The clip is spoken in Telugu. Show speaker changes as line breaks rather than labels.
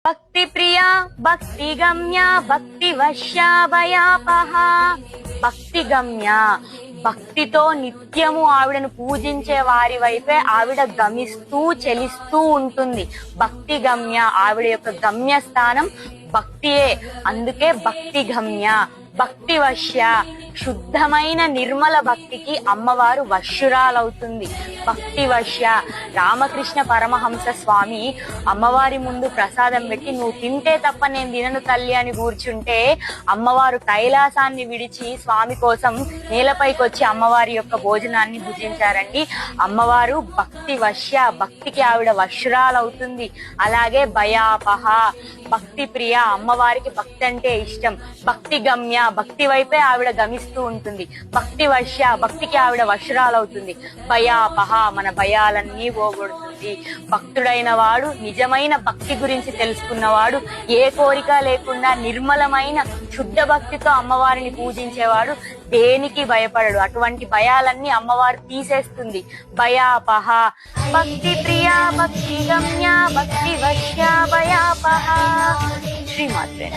భక్తి ప్రియా భక్తి గమ్య భక్తి వశ్యా భయాపహ. భక్తి గమ్య, భక్తితో నిత్యము ఆవిడను పూజించే వారి వైపే ఆవిడ గమిస్తూ చెలిస్తూ ఉంటుంది. భక్తి గమ్య, ఆవిడ యొక్క గమ్య స్థానం భక్తియే, అందుకే భక్తి గమ్య. భక్తి వశ్య, శుద్ధమైన నిర్మల భక్తికి అమ్మవారు వశ్యురాలవుతుంది. భక్తి వశ్య, రామకృష్ణ పరమహంస స్వామి అమ్మవారి ముందు ప్రసాదం పెట్టి నువ్వు తింటే తప్ప నేను తినను తల్లి అని కూర్చుంటే అమ్మవారు కైలాసాన్ని విడిచి స్వామి కోసం నేలపైకి వచ్చి అమ్మవారి యొక్క భోజనాన్ని భుజించారండి. అమ్మవారు భక్తి వశ్య, భక్తికి ఆవిడ వశ్యురాలవుతుంది. అలాగే భయాపహ, భక్తి ప్రియ, అమ్మవారికి భక్తి అంటే ఇష్టం. భక్తి గమ్య, భక్తి వైపే ఆవిడ గమిస్తూ ఉంటుంది. భక్తి వశ్య, భక్తికి ఆవిడ వశ్యురాలవుతుంది. భయాపహ, మన భయాలన్నీ పోగొడుతుంది. భక్తుడైన వాడు, నిజమైన భక్తి గురించి తెలుసుకున్నవాడు, ఏ కోరిక లేకుండా నిర్మలమైన శుద్ధ భక్తితో అమ్మవారిని పూజించేవాడు దేనికి భయపడడు. అటువంటి భయాలన్నీ అమ్మవారు తీసేస్తుంది. భయాపహ, భక్తి ప్రియ భక్తి గమ్య భక్తి వశ్య భయాపహ. శ్రీమాత్రే.